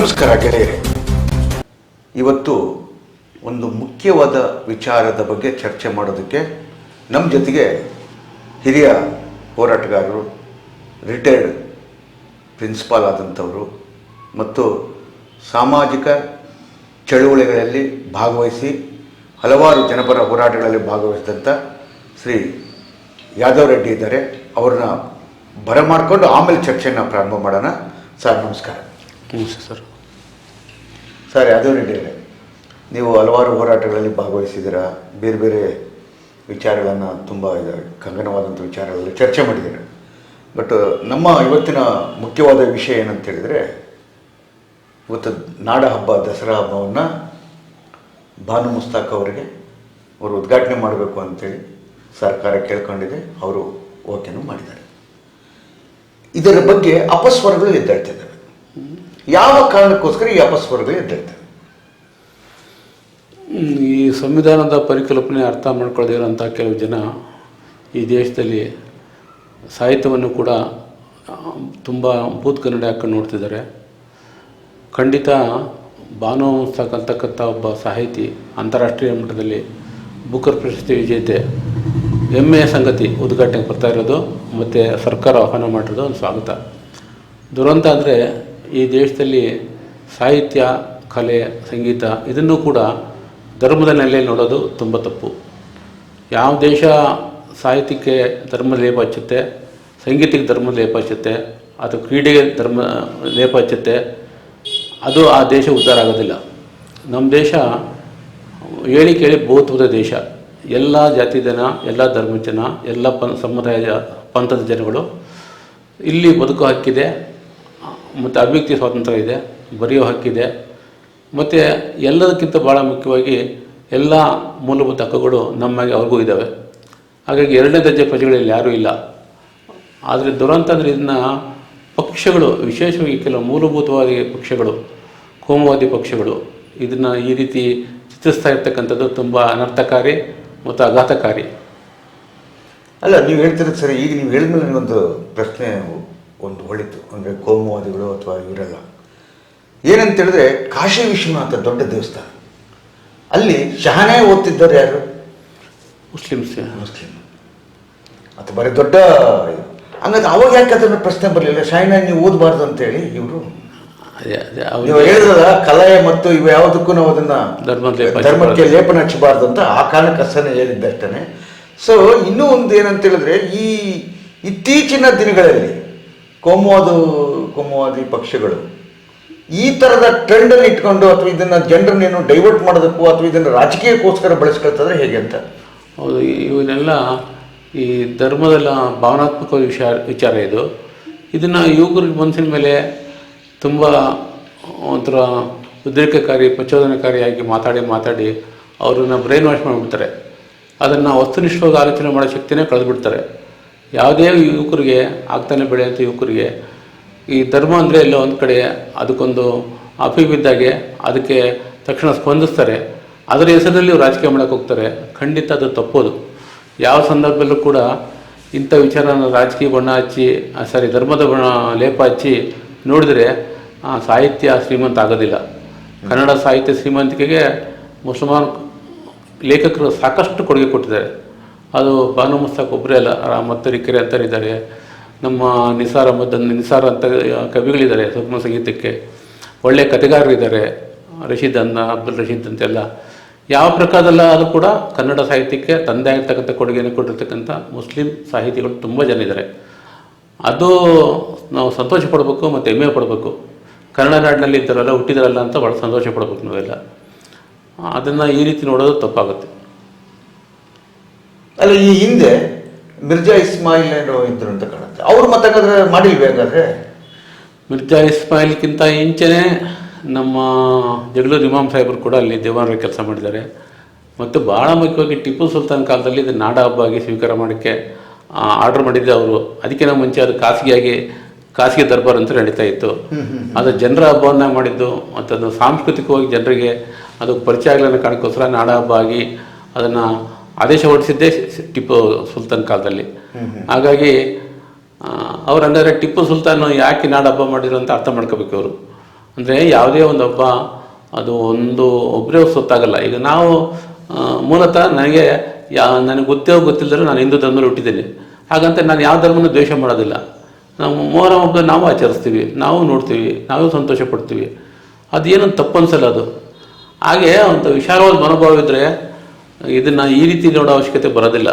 ನಮಸ್ಕಾರ ಗೆಳೆಯರೆ. ಇವತ್ತು ಒಂದು ಮುಖ್ಯವಾದ ವಿಚಾರದ ಬಗ್ಗೆ ಚರ್ಚೆ ಮಾಡೋದಕ್ಕೆ ನಮ್ಮ ಜೊತೆಗೆ ಹಿರಿಯ ಹೋರಾಟಗಾರರು, ರಿಟೈರ್ಡ್ ಪ್ರಿನ್ಸಿಪಾಲ್ ಆದಂಥವರು ಮತ್ತು ಸಾಮಾಜಿಕ ಚಳುವಳಿಗಳಲ್ಲಿ ಭಾಗವಹಿಸಿ ಹಲವಾರು ಜನಪರ ಹೋರಾಟಗಳಲ್ಲಿ ಭಾಗವಹಿಸಿದಂಥ ಶ್ರೀ ಯಾದವ್ ರೆಡ್ಡಿ ಇದ್ದಾರೆ. ಅವ್ರನ್ನ ಬರಮಾಡಿಕೊಂಡು ಆಮೇಲೆ ಚರ್ಚೆಯನ್ನು ಪ್ರಾರಂಭ ಮಾಡೋಣ. ಸರ್ ನಮಸ್ಕಾರ. ನಮಸ್ತೆ ಸರ್. ಸರ್ ಯಾದವ್ ರೆಡ್ಡಿ ಅವರೇ, ನೀವು ಹಲವಾರು ಹೋರಾಟಗಳಲ್ಲಿ ಭಾಗವಹಿಸಿದ್ದೀರಾ, ಬೇರೆ ಬೇರೆ ವಿಚಾರಗಳನ್ನು ತುಂಬ ಕಂಗನವಾದಂಥ ವಿಚಾರಗಳಲ್ಲಿ ಚರ್ಚೆ ಮಾಡಿದ್ದೀರಾ. ಬಟ್ ನಮ್ಮ ಇವತ್ತಿನ ಮುಖ್ಯವಾದ ವಿಷಯ ಏನಂತ ಹೇಳಿದರೆ, ಇವತ್ತು ನಾಡ ಹಬ್ಬ ದಸರಾ ಹಬ್ಬವನ್ನು ಬಾನು ಮುಸ್ತಾಕ್ ಅವರಿಗೆ ಅವರು ಉದ್ಘಾಟನೆ ಮಾಡಬೇಕು ಅಂತೇಳಿ ಸರ್ಕಾರ ಕೇಳ್ಕೊಂಡಿದೆ. ಅವರು ಓಕೆನೂ ಮಾಡಿದ್ದಾರೆ. ಇದರ ಬಗ್ಗೆ ಅಪಸ್ವರಗಳು ಎದ್ದೇಳ್ತಿದ್ದಾವೆ. ಯಾವ ಕಾರಣಕ್ಕೋಸ್ಕರ ಈ ಅಪಸ್ವರಗಳು ಎದ್ದೇಳ್ತವೆ? ಈ ಸಂವಿಧಾನದ ಪರಿಕಲ್ಪನೆ ಅರ್ಥ ಮಾಡ್ಕೊಳ್ಳದಿರೋಂಥ ಕೆಲವು ಜನ ಈ ದೇಶದಲ್ಲಿ ಸಾಹಿತ್ಯವನ್ನು ಕೂಡ ತುಂಬ ಬೂತ್ ಕನ್ನಡ ಹಾಕೊಂಡು ನೋಡ್ತಿದ್ದಾರೆ. ಖಂಡಿತ ಬಾನು ಮುಸ್ತಾಕ್ ಅಂತಕ್ಕಂಥ ಒಬ್ಬ ಸಾಹಿತಿ, ಅಂತಾರಾಷ್ಟ್ರೀಯ ಮಟ್ಟದಲ್ಲಿ ಬೂಕರ್ ಪ್ರಶಸ್ತಿ ವಿಜೇತೆ, ಹೆಮ್ಮೆಯ ಸಂಗತಿ ಉದ್ಘಾಟನೆಗೆ ಬರ್ತಾ ಇರೋದು ಮತ್ತು ಸರ್ಕಾರ ಆಹ್ವಾನ ಮಾಡಿರೋದು ಒಂದು ಸ್ವಾಗತ. ದುರಂತ ಅಂದರೆ ಈ ದೇಶದಲ್ಲಿ ಸಾಹಿತ್ಯ, ಕಲೆ, ಸಂಗೀತ ಇದನ್ನು ಕೂಡ ಧರ್ಮದ ನೆಲೆಯಲ್ಲಿ ನೋಡೋದು ತುಂಬ ತಪ್ಪು. ಯಾವ ದೇಶ ಸಾಹಿತ್ಯಕ್ಕೆ ಧರ್ಮದ ಲೇಪ ಹಚ್ಚುತ್ತೆ, ಸಂಗೀತಕ್ಕೆ ಧರ್ಮದ ಲೇಪ ಹಚ್ಚುತ್ತೆ, ಅಥವಾ ಕ್ರೀಡೆಗೆ ಧರ್ಮ ಲೇಪ ಹಚ್ಚುತ್ತೆ, ಅದು ಆ ದೇಶ ಉದ್ಧಾರ ಆಗೋದಿಲ್ಲ. ನಮ್ಮ ದೇಶ ಹೇಳಿ ಕೇಳಿ ಬಹುತ್ವದ ದೇಶ. ಎಲ್ಲ ಜಾತಿ ಜನ, ಎಲ್ಲ ಧರ್ಮದ ಜನ, ಎಲ್ಲ ಸಮುದಾಯ ಪಂಥದ ಜನಗಳು ಇಲ್ಲಿ ಬದುಕೋ ಹಕ್ಕಿದೆ, ಮತ್ತು ಅಭಿವ್ಯಕ್ತಿ ಸ್ವಾತಂತ್ರ್ಯ ಇದೆ, ಬರೆಯೋ ಹಕ್ಕಿದೆ, ಮತ್ತು ಎಲ್ಲದಕ್ಕಿಂತ ಭಾಳ ಮುಖ್ಯವಾಗಿ ಎಲ್ಲ ಮೂಲಭೂತ ಹಕ್ಕುಗಳು ನಮ್ಮಾಗೆ ಅವ್ರಿಗೂ ಇದ್ದಾವೆ. ಹಾಗಾಗಿ ಎರಡನೇ ದರ್ಜೆ ಪ್ರಜೆಗಳಲ್ಲಿ ಯಾರೂ ಇಲ್ಲ. ಆದರೆ ದುರಂತ ಅಂದರೆ ಇದನ್ನು ಪಕ್ಷಗಳು, ವಿಶೇಷವಾಗಿ ಕೆಲವು ಮೂಲಭೂತವಾದಿ ಪಕ್ಷಗಳು, ಕೋಮುವಾದಿ ಪಕ್ಷಗಳು ಇದನ್ನು ಈ ರೀತಿ ಚಿತ್ರಿಸ್ತಾ ಇರ್ತಕ್ಕಂಥದ್ದು ತುಂಬ ಅನರ್ಥಕಾರಿ ಮತ್ತು ಆಘಾತಕಾರಿ. ಅಲ್ಲ, ನೀವು ಹೇಳ್ತಿರೋದು ಸರಿ. ಈಗ ನೀವು ಹೇಳಿದ್ಮೇಲೆ ನನಗೊಂದು ಪ್ರಶ್ನೆ ಒಂದು ಹೊಳಿತು. ಅಂದರೆ ಕೋಮುವಾದಿಗಳು ಅಥವಾ ಇವರೆಲ್ಲ ಏನಂತ ಹೇಳಿದ್ರೆ, ಕಾಶಿ ವಿಶ್ವನಾಥ ದೊಡ್ಡ ದೇವಸ್ಥಾನ, ಅಲ್ಲಿ ಶಹನಾಯಿ ಓದ್ತಿದ್ದಾರೆ ಯಾರು? ಮುಸ್ಲಿಂ ಅಥವಾ ಬರೀ ದೊಡ್ಡ. ಹಂಗಾದ್ರೆ ಅವಾಗ ಯಾಕೆ ಅದನ್ನು ಪ್ರಶ್ನೆ ಬರಲಿಲ್ಲ, ಶಹನಾಯಿ ನೀವು ಓದಬಾರ್ದು ಅಂತೇಳಿ ಇವರು? ನೀವು ಹೇಳಿದ್ರಲ್ಲ, ಕಲೆ ಮತ್ತು ಇವು ಯಾವುದಕ್ಕೂ ನಾವು ಅದನ್ನು ಧರ್ಮಕ್ಕೆ ಲೇಪನ ಹಚ್ಚಬಾರ್ದು ಅಂತ, ಆ ಕಾರಣಕ್ಕೆ ಅಷ್ಟೇ ಹೇಳಿದ್ದಷ್ಟೇ. ಸೊ ಇನ್ನೂ ಒಂದು ಏನಂತ ಹೇಳಿದ್ರೆ, ಈ ಇತ್ತೀಚಿನ ದಿನಗಳಲ್ಲಿ ಕೋಮುವಾದಿ ಪಕ್ಷಗಳು ಈ ಥರದ ಟ್ರೆಂಡನ್ನು ಇಟ್ಕೊಂಡು ಅಥವಾ ಇದನ್ನು ಜನರನ್ನೇನು ಡೈವರ್ಟ್ ಮಾಡೋದಕ್ಕೂ ಅಥವಾ ಇದನ್ನು ರಾಜಕೀಯಕ್ಕೋಸ್ಕರ ಬಳಸ್ಕೊಳ್ತದ್ರೆ ಹೇಗೆ ಅಂತ? ಹೌದು, ಇವನ್ನೆಲ್ಲ ಈ ಧರ್ಮದಲ್ಲ ಭಾವನಾತ್ಮಕ ವಿಚಾರ ಇದು. ಇದನ್ನು ಯುವಕರ ಮನಸ್ಸಿನ ಮೇಲೆ ತುಂಬ ಒಂಥರ ಉದ್ರೇಕಕಾರಿ, ಪ್ರಚೋದನಕಾರಿಯಾಗಿ ಮಾತಾಡಿ ಅವ್ರನ್ನ ಬ್ರೈನ್ ವಾಶ್ ಮಾಡಿಬಿಡ್ತಾರೆ. ಅದನ್ನು ವಸ್ತುನಿಷ್ಠವಾಗಿ ಆಲೋಚನೆ ಮಾಡೋ ಶಕ್ತಿನೇ ಕಳೆದುಬಿಡ್ತಾರೆ. ಯಾವುದೇ ಯುವಕರಿಗೆ, ಆಗ್ತಾನೆ ಬೆಳೆಯುವಂಥ ಯುವಕರಿಗೆ ಈ ಧರ್ಮ ಅಂದರೆ ಎಲ್ಲೋ ಒಂದು ಕಡೆ ಅದಕ್ಕೊಂದು ಅಪಿಬಿದ್ದಾಗೆ ಅದಕ್ಕೆ ತಕ್ಷಣ ಸ್ಪಂದಿಸ್ತಾರೆ. ಅದರ ಹೆಸರಲ್ಲಿ ರಾಜಕೀಯ ಮಾಡೋಕ್ಕೆ ಹೋಗ್ತಾರೆ. ಖಂಡಿತ ಅದು ತಪ್ಪೋದು. ಯಾವ ಸಂದರ್ಭದಲ್ಲೂ ಕೂಡ ಇಂಥ ವಿಚಾರನ ರಾಜಕೀಯ ಬಣ್ಣ ಹಚ್ಚಿ, ಧರ್ಮದ ಬಣ್ಣ ಲೇಪ ಹಚ್ಚಿ ನೋಡಿದರೆ ಸಾಹಿತ್ಯ ಶ್ರೀಮಂತ ಆಗೋದಿಲ್ಲ. ಕನ್ನಡ ಸಾಹಿತ್ಯ ಶ್ರೀಮಂತಿಕೆಗೆ ಮುಸಲ್ಮಾನ್ ಲೇಖಕರು ಸಾಕಷ್ಟು ಕೊಡುಗೆ ಕೊಟ್ಟಿದ್ದಾರೆ. ಅದು ಬಾನು ಮುಸ್ತಾಕ್ ಒಬ್ಬರೇ ಅಲ್ಲ, ಮತ್ತು ರಿಕೆರೆ ಅಂತರಿದ್ದಾರೆ, ನಮ್ಮ ನಿಸಾರ್ ಅಂತ ಕವಿಗಳಿದ್ದಾರೆ ಸುಗಮ ಸಂಗೀತಕ್ಕೆ, ಒಳ್ಳೆಯ ಕಥೆಗಾರರಿದ್ದಾರೆ, ಅಬ್ದುಲ್ ರಶೀದ್ ಅಂತೆಲ್ಲ. ಯಾವ ಪ್ರಕಾರದಲ್ಲ ಅದು ಕೂಡ ಕನ್ನಡ ಸಾಹಿತ್ಯಕ್ಕೆ ತಂದೆ ಆಗಿರ್ತಕ್ಕಂಥ ಕೊಡುಗೆಯನ್ನು ಕೊಟ್ಟಿರ್ತಕ್ಕಂಥ ಮುಸ್ಲಿಂ ಸಾಹಿತಿಗಳು ತುಂಬ ಜನ ಇದ್ದಾರೆ. ಅದು ನಾವು ಸಂತೋಷ ಪಡಬೇಕು ಮತ್ತು ಹೆಮ್ಮೆ ಪಡಬೇಕು. ಕನ್ನಡ ನಾಡಿನಲ್ಲಿ ಇದ್ದಾರಲ್ಲ, ಹುಟ್ಟಿದಾರಲ್ಲ ಅಂತ ಭಾಳ ಸಂತೋಷ ಪಡಬೇಕು ನಾವೆಲ್ಲ. ಅದನ್ನು ಈ ರೀತಿ ನೋಡೋದು ತಪ್ಪಾಗುತ್ತೆ. ಅಲ್ಲ, ಈ ಹಿಂದೆ ಮಿರ್ಜಾ ಇಸ್ಮಾಯಿಲ್ ಏನೋ ಇದ್ರು ಅಂತ ಕಾಣುತ್ತೆ. ಅವ್ರು ಮತ್ತೆ ಮಾಡಿಲ್ವೇ? ಹಾಗಾದ್ರೆ ಮಿರ್ಜಾ ಇಸ್ಮಾಯಿಲ್ಗಿಂತ ಇಂಚೆನೇ ನಮ್ಮ ಜಗಳೂರು ಇಮಾಮ್ ಸಾಹೇಬರು ಕೂಡ ಅಲ್ಲಿ ದೇವಾನರ ಕೆಲಸ ಮಾಡಿದ್ದಾರೆ. ಮತ್ತು ಭಾಳ ಮುಖ್ಯವಾಗಿ ಟಿಪ್ಪು ಸುಲ್ತಾನ್ ಕಾಲದಲ್ಲಿ ಇದು ನಾಡ ಹಬ್ಬ ಆಗಿ ಸ್ವೀಕಾರ ಮಾಡೋಕ್ಕೆ ಆರ್ಡರ್ ಮಾಡಿದ್ದೆ ಅವರು. ಅದಕ್ಕಿಂತ ಮುಂಚೆ ಅದು ಖಾಸಗಿ ದರ್ಬಾರ್ ಅಂತ ನಡೀತಾ ಇತ್ತು. ಅದು ಜನರ ಹಬ್ಬವನ್ನು ಮಾಡಿದ್ದು ಮತ್ತು ಅದು ಸಾಂಸ್ಕೃತಿಕವಾಗಿ ಜನರಿಗೆ ಅದು ಪರಿಚಯ ಆಗಲಿಲ್ಲ ಕಾರಣಕ್ಕೋಸ್ಕರ ನಾಡ ಹಬ್ಬ ಆಗಿ ಅದನ್ನು ಆದೇಶ ಹೊರಡಿಸಿದ್ದೇ ಟಿಪ್ಪು ಸುಲ್ತಾನ್ ಕಾಲದಲ್ಲಿ. ಹಾಗಾಗಿ ಅವ್ರು ಹಂಗಾದ್ರೆ ಟಿಪ್ಪು ಸುಲ್ತಾನ್ ಯಾಕೆ ನಾಡ ಹಬ್ಬ ಮಾಡಿದ್ರು ಅಂತ ಅರ್ಥ ಮಾಡ್ಕೋಬೇಕು ಅವರು. ಅಂದರೆ ಯಾವುದೇ ಒಂದು ಹಬ್ಬ ಅದು ಒಬ್ಬರೇ ಸೊತ್ತಾಗಲ್ಲ. ಈಗ ನಾವು ಮೂಲತಃ ನನಗೆ ಗೊತ್ತಿಲ್ಲದರೂ ನಾನು ಹಿಂದೂ ಧರ್ಮದಲ್ಲಿ ಹುಟ್ಟಿದ್ದೀನಿ. ಹಾಗಂತ ನಾನು ಯಾವ ಧರ್ಮನೂ ದ್ವೇಷ ಮಾಡೋದಿಲ್ಲ. ನಾವು ಮೊಹರಂ ಹಬ್ಬ ನಾವು ಆಚರಿಸ್ತೀವಿ, ನಾವು ನೋಡ್ತೀವಿ, ನಾವು ಸಂತೋಷ ಪಡ್ತೀವಿ. ಅದೇನು ತಪ್ಪು ಅನ್ಸಲ್ಲ ಅದು. ಹಾಗೆ ಒಂದು ವಿಶಾಲವಾದ ಮನೋಭಾವ ಇದ್ದರೆ ಇದನ್ನು ಈ ರೀತಿ ನೋಡೋ ಅವಶ್ಯಕತೆ ಬರೋದಿಲ್ಲ.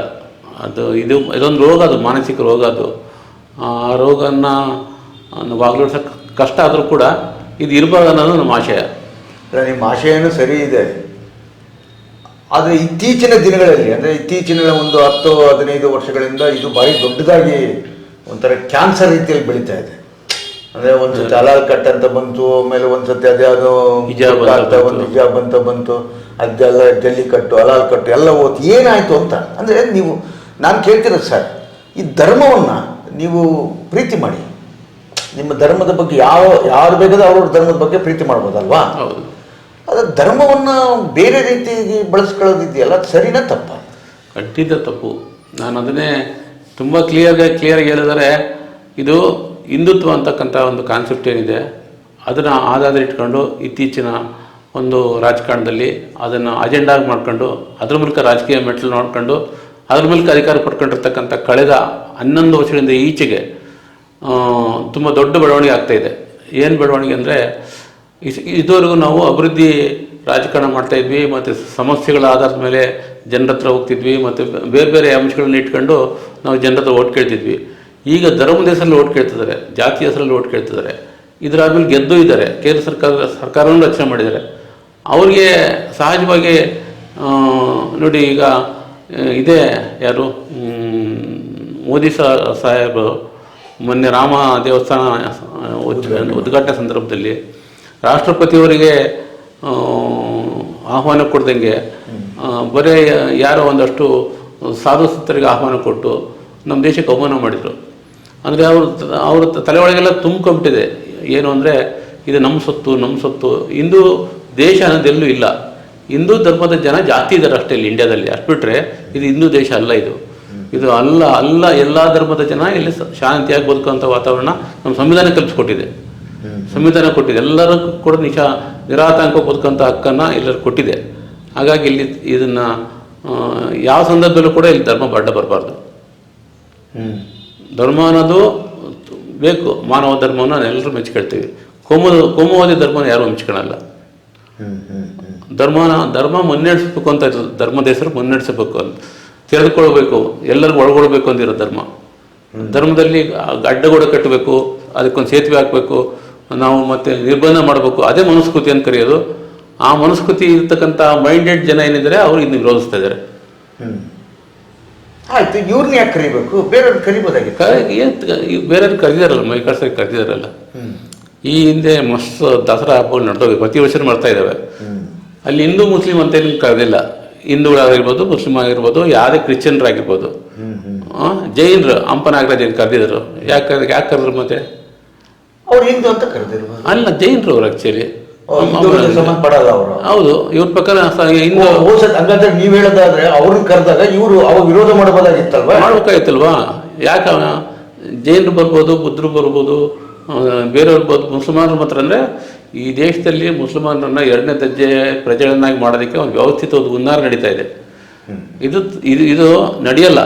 ಇದೊಂದು ರೋಗ, ಅದು ಮಾನಸಿಕ ರೋಗ. ಅದು ಆ ರೋಗನ ವಾಗ್ಲೋಡ್ಸೋಕ್ಕೆ ಕಷ್ಟ ಆದರೂ ಕೂಡ ಇದು ಇರಬಾರ್ದು ಅನ್ನೋದು ನಮ್ಮ ಆಶಯ. ನಿಮ್ಮ ಆಶಯನೂ ಸರಿ ಇದೆ. ಆದರೆ ಇತ್ತೀಚಿನ ದಿನಗಳಲ್ಲಿ, ಅಂದರೆ ಇತ್ತೀಚಿನ ಒಂದು 10-15 ವರ್ಷಗಳಿಂದ ಇದು ಭಾರಿ ದೊಡ್ಡದಾಗಿ ಒಂಥರ ಕ್ಯಾನ್ಸರ್ ರೀತಿಯಲ್ಲಿ ಬೆಳೀತಾ ಇದೆ. ಅಂದರೆ ಒಂದು ಸತಿ ಹಲಾಲ್ ಕಟ್ ಅಂತ ಬಂತು, ಆಮೇಲೆ ಒಂದು ಸತಿ ಅದ್ಯಾವುದೋ ಒಂದು ಹಿಜಾಬ್ ಅಂತ ಬಂತು, ಅದೆಲ್ಲ ಜಲ್ಲಿ ಕಟ್ಟು, ಹಲಾಲ್ ಕಟ್ಟು ಎಲ್ಲ ಓದ್ತು. ಏನಾಯಿತು ಅಂತ ಅಂದರೆ ನಾನು ಕೇಳ್ತಿರೋದು ಸರ್, ಈ ಧರ್ಮವನ್ನು ನೀವು ಪ್ರೀತಿ ಮಾಡಿ. ನಿಮ್ಮ ಧರ್ಮದ ಬಗ್ಗೆ ಯಾರು ಬೇಕಾದ್ರೂ ಅವ್ರವ್ರ ಧರ್ಮದ ಬಗ್ಗೆ ಪ್ರೀತಿ ಮಾಡ್ಬೋದಲ್ವಾ? ಹೌದು. ಅದು ಧರ್ಮವನ್ನು ಬೇರೆ ರೀತಿಯಾಗಿ ಬಳಸ್ಕೊಳ್ಳೋದಿದೆಯಲ್ಲ, ಅದು ಸರಿನಾ ತಪ್ಪ? ಖಂಡಿತ ತಪ್ಪು. ನಾನು ಅದನ್ನೇ ತುಂಬ ಕ್ಲಿಯರಾಗಿ ಹೇಳಿದರೆ, ಇದು ಹಿಂದುತ್ವ ಅಂತಕ್ಕಂಥ ಒಂದು ಕಾನ್ಸೆಪ್ಟ್ ಏನಿದೆ ಅದನ್ನು ಆಧಾರ ಇಟ್ಕೊಂಡು ಇತ್ತೀಚಿನ ಒಂದು ರಾಜಕಾರಣದಲ್ಲಿ ಅದನ್ನು ಅಜೆಂಡಾಗಿ ಮಾಡ್ಕೊಂಡು ಅದ್ರ ಮೂಲಕ ರಾಜಕೀಯ ಮೆಟ್ಟಲು ನೋಡ್ಕೊಂಡು ಅದ್ರ ಮೂಲಕ ಅಧಿಕಾರ ಪಡ್ಕೊಂಡಿರ್ತಕ್ಕಂಥ ಕಳೆದ 11 ವರ್ಷಗಳಿಂದ ಈಚೆಗೆ ತುಂಬ ದೊಡ್ಡ ಬೆಳವಣಿಗೆ ಆಗ್ತಾಯಿದೆ. ಏನು ಬೆಳವಣಿಗೆ ಅಂದರೆ, ಇದುವರೆಗೂ ನಾವು ಅಭಿವೃದ್ಧಿ ರಾಜಕಾರಣ ಮಾಡ್ತಾಯಿದ್ವಿ, ಮತ್ತು ಸಮಸ್ಯೆಗಳ ಆಧಾರದ ಮೇಲೆ ಜನರ ಹತ್ರ ಹೋಗ್ತಿದ್ವಿ, ಮತ್ತು ಬೇರೆ ಬೇರೆ ಅಂಶಗಳನ್ನ ಇಟ್ಕೊಂಡು ನಾವು ಜನರ ಹತ್ರ ಓಟ್ ಕೇಳ್ತಿದ್ವಿ. ಈಗ ಧರ್ಮದ ಹೆಸರಲ್ಲಿ ಓಟ್ ಕೇಳ್ತಿದ್ದಾರೆ, ಜಾತಿ ಹೆಸರಲ್ಲಿ ಓಟ್ ಕೇಳ್ತಿದ್ದಾರೆ. ಇದರಾದ್ಮೇಲೆ ಗೆದ್ದು ಇದ್ದಾರೆ, ಕೇಂದ್ರ ಸರ್ಕಾರವನ್ನು ರಚನೆ ಮಾಡಿದ್ದಾರೆ. ಅವ್ರಿಗೆ ಸಹಜವಾಗಿ ನೋಡಿ, ಈಗ ಇದೇ ಯಾರು ಮೋದಿ ಸಾಹೇಬರು ಮೊನ್ನೆ ರಾಮ ದೇವಸ್ಥಾನ ಉದ್ಘಾಟನೆ ಸಂದರ್ಭದಲ್ಲಿ ರಾಷ್ಟ್ರಪತಿಯವರಿಗೆ ಆಹ್ವಾನ ಕೊಡ್ದಂಗೆ ಬರೀ ಯಾರೋ ಒಂದಷ್ಟು ಸಾಧು ಸಂತರಿಗೆ ಆಹ್ವಾನ ಕೊಟ್ಟು ನಮ್ಮ ದೇಶಕ್ಕೆ ಅವಮಾನ ಮಾಡಿದರು. ಅಂದರೆ ಅವ್ರ ತಲೆ ಒಳಗೆಲ್ಲ ತುಂಬಿಕೊಂಡಿದೆ. ಏನು ಅಂದರೆ, ಇದು ನಮ್ಮ ಸೊತ್ತು. ಹಿಂದೂ ದೇಶ ಅನ್ನೋದೆಲ್ಲೂ ಇಲ್ಲ. ಹಿಂದೂ ಧರ್ಮದ ಜನ ಜಾತಿ ಇದ್ದಾರೆ ಅಷ್ಟೇ ಇಲ್ಲಿ ಇಂಡಿಯಾದಲ್ಲಿ. ಅಷ್ಟು ಬಿಟ್ಟರೆ ಇದು ಹಿಂದೂ ದೇಶ ಅಲ್ಲ. ಇದು ಅಲ್ಲ ಎಲ್ಲ ಧರ್ಮದ ಜನ ಇಲ್ಲಿ ಶಾಂತಿಯಾಗಿ ಬದುಕುವಂಥ ವಾತಾವರಣ ನಮ್ಮ ಸಂವಿಧಾನ ಕಲ್ಪಿಸ್ಕೊಟ್ಟಿದೆ. ಸಂವಿಧಾನ ಕೊಟ್ಟಿದೆ, ಎಲ್ಲರೂ ಕೂಡ ನಿರಾತಂಕ ಬದುಕುವಂಥ ಹಕ್ಕನ್ನು ಎಲ್ಲರೂ ಕೊಟ್ಟಿದೆ. ಹಾಗಾಗಿ ಇಲ್ಲಿ ಇದನ್ನು ಯಾವ ಸಂದರ್ಭದಲ್ಲೂ ಕೂಡ ಇಲ್ಲಿ ಧರ್ಮ ಅಡ್ಡ ಬರಬಾರ್ದು. ಧರ್ಮ ಅನ್ನೋದು ಬೇಕು. ಮಾನವ ಧರ್ಮವನ್ನು ಎಲ್ಲರೂ ಮೆಚ್ಕೊಳ್ತೀವಿ. ಕೋಮುವಾದಿ ಧರ್ಮನ ಯಾರು ಮೆಚ್ಕೊಳ್ಳಲ್ಲ. ಧರ್ಮ ಮುನ್ನಡೆಸಬೇಕು ಅಂತ ಇರ್ತದೆ. ಧರ್ಮದ ಹೆಸರು ಮುನ್ನಡೆಸಬೇಕು ಅಂತ, ತೆರೆದುಕೊಳ್ಬೇಕು, ಎಲ್ಲರಿಗೂ ಒಳಗೊಳ್ಬೇಕು ಅಂತಿರೋ ಧರ್ಮ. ಧರ್ಮದಲ್ಲಿ ಅಡ್ಡಗೋಡೆ ಕಟ್ಟಬೇಕು, ಅದಕ್ಕೊಂದು ಸೇತುವೆ ಹಾಕಬೇಕು, ನಾವು ಮತ್ತೆ ನಿರ್ಬಂಧ ಮಾಡಬೇಕು, ಅದೇ ಮನುಸ್ಕೃತಿ ಅಂತ ಕರೆಯೋದು. ಆ ಮನುಸ್ಕೃತಿ ಇರ್ತಕ್ಕಂಥ ಮೈಂಡೆಡ್ ಜನ ಏನಿದ್ದಾರೆ ಅವರು ಇದನ್ನು ವಿರೋಧಿಸ್ತಾ ಇದ್ದಾರೆ. ಆಯ್ತು, ಇವ್ರನ್ನ ಯಾಕೆ ಕರಿಬೇಕು? ಬೇರೆಯವ್ರು ಕರಿಬೋದಾಗಿತ್ತು. ಬೇರೆಯವ್ರು ಕರೆದಿದಾರಲ್ಲ, ಮೈಕರ್ಸರಿಗೆ ಕರೆದಿದಾರಲ್ಲ. ಈ ಹಿಂದೆ ಮಸ್ತ್ ದಸರಾ ಹಬ್ಬಗಳು ನಡೆದೋಗಿ ಪ್ರತಿ ವರ್ಷ ಮಾಡ್ತಾ ಇದ್ದಾವೆ. ಅಲ್ಲಿ ಹಿಂದೂ ಮುಸ್ಲಿಂ ಅಂತ ಏನು ಕರೆದಿಲ್ಲ. ಹಿಂದೂಗಳಾಗಿರ್ಬೋದು, ಮುಸ್ಲಿಂ ಆಗಿರ್ಬೋದು, ಯಾವುದೇ ಕ್ರಿಶ್ಚಿಯನ್ರಾಗಿರ್ಬೋದು. ಜೈನರು ಹಂಪನಾಗರಾಜ್ ಏನು ಕರೆದಿದ್ರು. ಯಾಕೆ ಕರೆದ್ರು? ಮತ್ತೆ ಅವ್ರು ಹಿಂದೂ ಅಂತ ಕರೆದಿರುವ ಅಲ್ಲ, ಜೈನರು ಅವರು ಆಕ್ಚುಲಿ ಸಂಬಂಧಪಡಲ್ಲ ಅವರು. ಹೌದು, ಇವ್ರ ಪ್ರಕಾರ ಹಂಗಂದ್ರೆ ನೀವು ಹೇಳೋದಾದ್ರೆ ಅವ್ರನ್ನ ಕರೆದಾಗ ಇವರು ಅವಾಗ ವಿರೋಧ ಮಾಡಬಹುದಾಗಿತ್ತಲ್ವಾ? ಮಾಡ್ಬೇಕಾಗಿತ್ತಲ್ವಾ? ಯಾಕೆ ಜೈನರು ಬರ್ಬೋದು, ಬುದ್ಧರು ಬರ್ಬೋದು, ಬೇರೆಯವ್ರು ಬರ್ಬೋದು, ಮುಸಲ್ಮಾನರು ಮಾತ್ರ. ಅಂದರೆ ಈ ದೇಶದಲ್ಲಿ ಮುಸಲ್ಮಾನರನ್ನ 2ನೇ ದರ್ಜೆ ಪ್ರಜೆಗಳನ್ನಾಗಿ ಮಾಡೋದಕ್ಕೆ ಒಂದು ವ್ಯವಸ್ಥಿತ ಒಂದು ಹುನ್ನಾರ ನಡೀತಾ ಇದೆ. ಇದು ನಡೆಯಲ್ಲ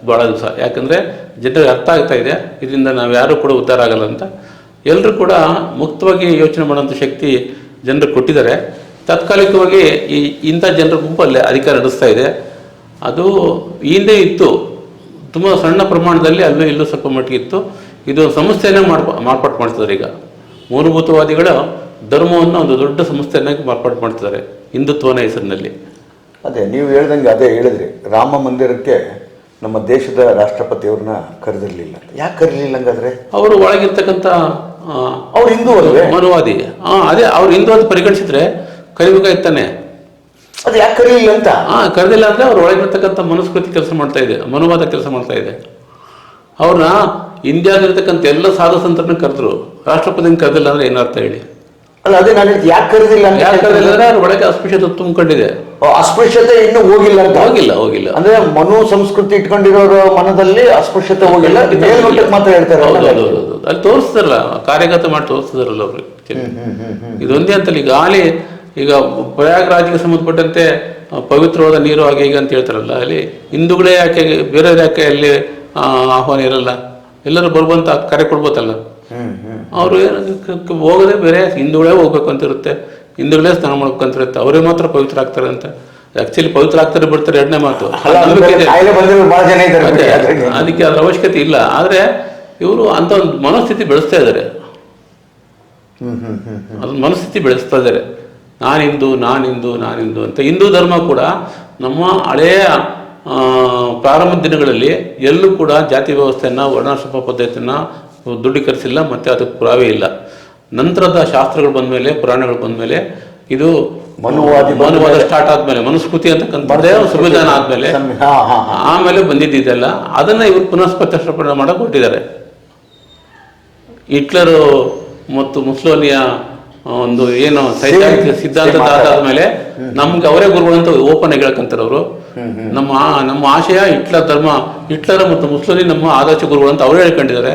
ಭಾಳ ದಿವಸ. ಯಾಕಂದರೆ ಜನರಿಗೆ ಅರ್ಥ ಆಗ್ತಾ ಇದೆ, ಇದರಿಂದ ನಾವು ಯಾರೂ ಕೂಡ ಉದ್ಧಾರ ಆಗಲ್ಲ ಅಂತ. ಎಲ್ಲರೂ ಕೂಡ ಮುಕ್ತವಾಗಿ ಯೋಚನೆ ಮಾಡೋಂಥ ಶಕ್ತಿ ಜನರು ಕೊಟ್ಟಿದ್ದಾರೆ. ತಾತ್ಕಾಲಿಕವಾಗಿ ಇಂಥ ಜನರ ಗುಂಪಲ್ಲೇ ಅಧಿಕಾರ ನಡೆಸ್ತಾ ಇದೆ. ಅದು ಹಿಂದೆ ಇತ್ತು, ತುಂಬ ಸಣ್ಣ ಪ್ರಮಾಣದಲ್ಲಿ ಅಲ್ಲೂ ಇಲ್ಲೂ ಸ್ವಲ್ಪ ಮಟ್ಟಿಗೆ ಇತ್ತು. ಇದು ಸಂಸ್ಥೆಯನ್ನೇ ಮಾರ್ಪಾಟು ಮಾಡ್ತಿದ್ದಾರೆ. ಈಗ ಮೂಲಭೂತವಾದಿಗಳು ಧರ್ಮವನ್ನು ಒಂದು ದೊಡ್ಡ ಸಂಸ್ಥೆಯನ್ನಾಗಿ ಮಾರ್ಪಾಟು ಮಾಡ್ತಿದ್ದಾರೆ ಹಿಂದುತ್ವನ ಹೆಸರಿನಲ್ಲಿ. ಅದೇ ನೀವು ಹೇಳ್ದಂಗೆ ಅದೇ ಹೇಳಿದ್ರಿ, ರಾಮ ಮಂದಿರಕ್ಕೆ ನಮ್ಮ ದೇಶದ ರಾಷ್ಟ್ರಪತಿಯವ್ರನ್ನ ಕರೆದಿರಲಿಲ್ಲ. ಯಾಕೆ ಕರೀಲಿಲ್ಲ ಹಂಗಾದ್ರೆ? ಅವರು ಒಳಗಿರ್ತಕ್ಕಂಥ ಅವ್ರು ಹಿಂದೂ ಅಲ್ವೇ? ಮನುವಾದಿ. ಅದೇ ಅವ್ರು ಹಿಂದೂ ಅಂತ ಪರಿಗಣಿಸಿದ್ರೆ ಕರಿಬೇಕಾಯ್ತಾನೆ. ಅದು ಯಾಕೆ ಕರೀಲಿಲ್ಲ ಅಂತ? ಕರೆದಿಲ್ಲ ಅಂದರೆ ಅವ್ರು ಒಳಗಿರ್ತಕ್ಕಂಥ ಮನುಸ್ಕೃತಿ ಕೆಲಸ ಮಾಡ್ತಾ ಇದೆ, ಮನುವಾದ ಕೆಲಸ ಮಾಡ್ತಾ ಇದೆ. ಅವ್ರನ್ನ ಇಂಡಿಯಾದಲ್ಲಿರ್ತಕ್ಕಂಥ ಎಲ್ಲ ಸಾಧು ಸಂತರನ್ನ ಕರೆದ್ರು, ರಾಷ್ಟ್ರಪತಿನ ಕರೆದಿಲ್ಲ ಅಂದರೆ ಏನರ್ಥ ಹೇಳಿ? ಅಲ್ಲ ಅದೇ ನಾನು ಯಾಕೆ ಕರೆದಿಲ್ಲ ಅಂತ ಯಾಕಂದ್ರೆ ಅದ್ರ ಒಳಗೆ ಅಸ್ಪೃಶ್ಯತೆ ತುಂಬಿಕೊಂಡಿದೆ. ಅಸ್ಪೃಶ್ಯತೆ ಇನ್ನೂ ಹೋಗಿಲ್ಲ ಅಂತ. ಹೋಗಿಲ್ಲ ಅಂದ್ರೆ ಮನು ಸಂಸ್ಕೃತಿ ಇಟ್ಕೊಂಡಿರೋರ ಮನದಲ್ಲಿ ಅಸ್ಪೃಶ್ಯತೆ ಹೋಗಿಲ್ಲ, ಮೇಲ್ನೋಟಕ್ಕೆ ಮಾತ್ರ ಹೇಳ್ತಾರೆ. ಅಲ್ಲಿ ತೋರಿಸ್ತಾರಲ್ಲ, ಕಾರ್ಯಗತ ಮಾಡಿ ತೋರಿಸ್ತಾರಲ್ಲ ಅವ್ರಿಗೆ. ಇದೊಂದೇ ಅಂತಲ್ಲ, ಈಗ ಪ್ರಯಾಗ್ರಾಜ್ಗೆ ಸಂಬಂಧಪಟ್ಟಂತೆ ಪವಿತ್ರವಾದ ನೀರು ಹಾಗೆ ಈಗ ಅಂತ ಹೇಳ್ತಾರಲ್ಲ, ಅಲ್ಲಿ ಹಿಂದೂಗಳೇ ಯಾಕೆ ಬೇರೆ ಯಾಕೆ ಅಲ್ಲಿ ಆಹ್ವಾನ ಇರಲ್ಲ, ಎಲ್ಲರೂ ಬರ್ಬಂತ ಕರೆ ಕೊಡ್ಬೋದಲ್ಲ. ಅವರು ಹೋಗೋದೇ ಬೇರೆ, ಹಿಂದೂಗಳೇ ಹೋಗ್ಬೇಕು ಅಂತ ಇರುತ್ತೆ, ಹಿಂದೂಗಳೇ ಸ್ನಾನ ಮಾಡ್ಬೇಕಂತ ಇರುತ್ತೆ, ಅವರೇ ಮಾತ್ರ ಪವಿತ್ರ ಆಗ್ತಾರೆ ಅಂತ. ಆಕ್ಚುಲಿ ಪವಿತ್ರ ಆಗ್ತಾರೆ ಬಿಡ್ತಾರೆ ಎರಡನೇ ಮಾತು, ಅದಕ್ಕೆ ಅದ್ರ ಅವಶ್ಯಕತೆ ಇಲ್ಲ. ಆದರೆ ಇವರು ಅಂತ ಒಂದು ಮನಸ್ಥಿತಿ ಬೆಳೆಸ್ತಾ ಇದ್ದಾರೆ, ಅದೊಂದು ಮನಸ್ಥಿತಿ ಬೆಳೆಸ್ತಾ ಇದ್ದಾರೆ. ನಾನಿಂದು ಅಂತ. ಹಿಂದೂ ಧರ್ಮ ಕೂಡ ನಮ್ಮ ಹಳೆಯ ಪ್ರಾರಂಭದ ದಿನಗಳಲ್ಲಿ ಎಲ್ಲೂ ಕೂಡ ಜಾತಿ ವ್ಯವಸ್ಥೆಯನ್ನು, ವರ್ಣಾಶ್ರಮ ಪದ್ಧತಿಯನ್ನು ದೃಢೀಕರಿಸಿಲ್ಲ, ಮತ್ತು ಅದಕ್ಕೆ ಪುರಾವೆ ಇಲ್ಲ. ನಂತರದ ಶಾಸ್ತ್ರಗಳು ಬಂದ ಮೇಲೆ, ಪುರಾಣಗಳು ಬಂದ ಮೇಲೆ, ಇದು ಮನುವಾದ ಸ್ಟಾರ್ಟ್ ಆದ್ಮೇಲೆ, ಮನುಸ್ಮೃತಿ ಅಂತಕ್ಕಂಥದ್ದೇ ಸಂವಿಧಾನ ಆದ್ಮೇಲೆ ಆಮೇಲೆ ಬಂದಿದ್ದೆಲ್ಲ, ಅದನ್ನ ಇವರು ಪುನಃ ಪ್ರತಿಷ್ಠಾಪನೆ ಮಾಡಕ್ಕೆ ಹೊರಟಿದ್ದಾರೆ. ಹಿಟ್ಲರು ಮತ್ತು ಮುಸ್ಸೋಲಿಯ ಒಂದು ಏನು ಸೈದ್ಧಾಂತಿಕ ಸಿದ್ಧಾಂತ ಆದ್ಮೇಲೆ ನಮ್ಗೆ ಅವರೇ ಗುರುಗಳು ಅಂತ ಓಪನ್ ಆಗಿ ಹೇಳ್ಕೊಂತಾರೆ ಅವರು. ನಮ್ಮ ಆಶಯ ಹಿಟ್ಲರ್ ಮತ್ತು ಮುಸ್ಸೋಲಿ ನಮ್ಮ ಆದರ್ಶ ಗುರುಗಳು ಅಂತ ಅವರೇ ಹೇಳ್ಕೊಂಡಿದ್ದಾರೆ.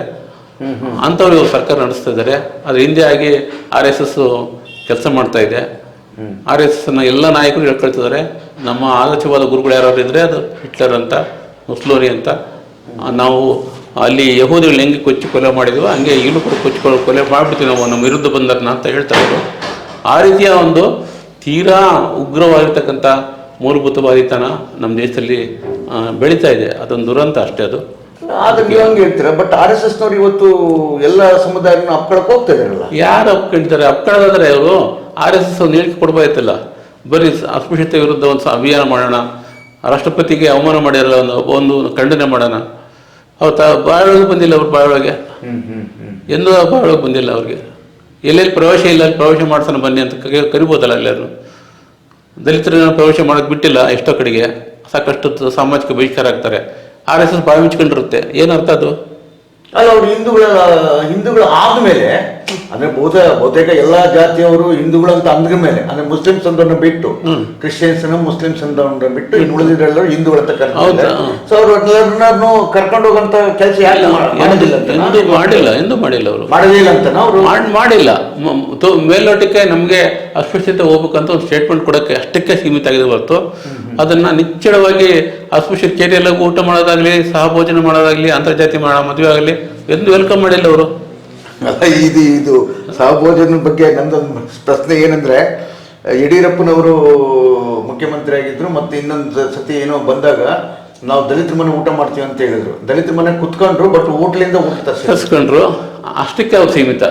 ಅಂಥವ್ರು ಇವರು ಸರ್ಕಾರ ನಡೆಸ್ತಾ ಇದ್ದಾರೆ. ಅದ್ರ ಹಿಂದೆ ಆಗಿ RSS ಕೆಲಸ ಮಾಡ್ತಾ ಇದೆ. RSSನ ಎಲ್ಲ ನಾಯಕರು ಹೇಳ್ಕೊಳ್ತಿದ್ದಾರೆ, ನಮ್ಮ ಆದರ್ಶವಾದ ಗುರುಗಳು ಯಾರು ಇದ್ರೆ ಅದು ಹಿಟ್ಲರ್ ಅಂತ, ಮುಸ್ಸೋಲಿ ಅಂತ. ನಾವು ಅಲ್ಲಿ ಯಹೂದಿಗಳನ್ನ ಹೆಂಗೆ ಕೊಚ್ಚಿ ಕೊಲೆ ಮಾಡಿದ್ವೋ ಹಂಗೆ ಈಗಲೂ ಕೂಡ ಕೊಲೆ ಮಾಡಿಬಿಡ್ತೀವಿ ನಾವು ನಮ್ಮ ವಿರುದ್ಧ ಬಂದರನ್ನ ಅಂತ ಹೇಳ್ತಾರೆ. ಆ ರೀತಿಯ ಒಂದು ತೀರಾ ಉಗ್ರವಾಗಿರ್ತಕ್ಕಂಥ ಮೂಲಭೂತವಾದಿತನ ನಮ್ಮ ದೇಶದಲ್ಲಿ ಬೆಳೀತಾ ಇದೆ. ಅದೊಂದು ದುರಂತ ಅಷ್ಟೇ ಅದು. ಆದ್ರೆ ನೀವು ಹಂಗೆ ಹೇಳ್ತೀರಾ, ಬಟ್ RSSನವ್ರು ಇವತ್ತು ಎಲ್ಲ ಸಮುದಾಯನ ಅಪ್ಕೊಳಕ್ಕೆ ಹೋಗ್ತಾ ಇದಾರಲ್ಲ. ಯಾರು ಅಪ್ಕೊಳ್ತಾರೆ? ಅಪ್ಕೊಳ್ಳೋದಾದ್ರೆ ಅವರು RSS ಒಂದು ಹೇಳಿಕೆ ಕೊಡ್ಬೋಯ್ತಲ್ಲ, ಬರೀ ಅಸ್ಪೃಶ್ಯತೆ ವಿರುದ್ಧ ಒಂದು ಅಭಿಯಾನ ಮಾಡೋಣ, ರಾಷ್ಟ್ರಪತಿಗೆ ಅವಮಾನ ಮಾಡಿರಲ್ಲ ಒಂದು ಖಂಡನೆ ಮಾಡೋಣ. ಅವ್ರು ಬಾಳೊಳಗೆ ಬಂದಿಲ್ಲ, ಅವ್ರು ಬಾಳೊಳಗೆ ಎಂದೂ ಬಾಳೊಳಗೆ ಬಂದಿಲ್ಲ. ಅವ್ರಿಗೆ ಎಲ್ಲೆಲ್ಲಿ ಪ್ರವೇಶ ಇಲ್ಲ ಅಲ್ಲಿ ಪ್ರವೇಶ ಮಾಡ್ಸೋಣ ಬನ್ನಿ ಅಂತ ಕರಿಬೋದಲ್ಲ. ಎಲ್ಲರೂ ದಲಿತರನ್ನ ಪ್ರವೇಶ ಮಾಡೋಕ್ಕೆ ಬಿಟ್ಟಿಲ್ಲ, ಎಷ್ಟೋ ಕಡೆಗೆ ಸಾಕಷ್ಟು ಸಾಮಾಜಿಕ ಬಹಿಷ್ಕಾರ ಆಗ್ತಾರೆ. RSS ಬಾಯಿ ಮುಚ್ಕೊಂಡಿರುತ್ತೆ. ಏನರ್ಥ ಅದು? ಅಲ್ಲ, ಅವ್ರು ಹಿಂದೂಗಳು ಆದ್ಮೇಲೆ ಅಂದ್ರೆ ಬಹುತೇಕ ಎಲ್ಲಾ ಜಾತಿಯವರು ಹಿಂದೂಗಳಂತ ಅಂದ್ರ ಮೇಲೆ, ಅಂದ್ರೆ ಮುಸ್ಲಿಮ್ಸ್ ಅಂದವ್ರನ್ನ ಬಿಟ್ಟು, ಕ್ರಿಶ್ಚಿಯನ್ಸ್ ಮುಸ್ಲಿಮ್ಸ್ ಅಂದವ್ರನ್ನ ಬಿಟ್ಟು ಇನ್ನು ಉಳಿದಿದ್ದೆಲ್ಲರೂ ಹಿಂದೂಗಳಂತ ಕರ್ಕೊಂಡು, ಸೊ ಅವ್ರು ಎಲ್ಲರನ್ನೂ ಕರ್ಕೊಂಡು ಹೋಗಂತ ಕೆಲಸ ಎಂದು ಮಾಡಿಲ್ಲ ಅವರು. ಮಾಡೋದಿಲ್ಲ ಅಂತ ಅವರು ಮಾಡಿಲ್ಲ. ಮೇಲ್ನೋಟಕ್ಕೆ ನಮಗೆ ಅಸ್ಪೃಶ್ಯತೆ ಹೋಗ್ಬೇಕಂತ ಒಂದು ಸ್ಟೇಟ್ಮೆಂಟ್ ಕೊಡೋಕ್ಕೆ ಅಷ್ಟಕ್ಕೆ ಸೀಮಿತ ಆಗಿದೆ ಹೊರತು ಅದನ್ನ ನಿಚ್ಚಳವಾಗಿ ಅಸ್ಪೃಶ್ಯ ಕೇರಿಯಲ್ಲ ಊಟ ಮಾಡೋದಾಗ್ಲಿ, ಸಹಭೋಜನ ಮಾಡೋದಾಗ್ಲಿ, ಅಂತರ್ಜಾತಿ ಮದುವೆ ಆಗಲಿ ಎಂದು ವೆಲ್ಕಮ್ ಮಾಡಿಲ್ಲ ಅವರು. ಇದು ಸಹಭೋಜನ ಬಗ್ಗೆ ನಂದೊಂದು ಪ್ರಶ್ನೆ ಏನಂದ್ರೆ, ಯಡಿಯೂರಪ್ಪನವರು ಮುಖ್ಯಮಂತ್ರಿ ಆಗಿದ್ರು, ಮತ್ತೆ ಇನ್ನೊಂದು ಸತಿ ಏನೋ ಬಂದಾಗ ನಾವು ದಲಿತರ ಮನೆ ಊಟ ಮಾಡ್ತೀವಿ ಅಂತ ಹೇಳಿದ್ರು. ದಲಿತರ ಮನೆ ಕುತ್ಕೊಂಡ್ರು, ಬಟ್ ಹೋಟ್ಲಿಂದ ಊಟ ತರಿಸ್ಕೊಂಡ್ರು. ಅಷ್ಟಕ್ಕೆ ಅವ್ರು ಸೀಮಿತ.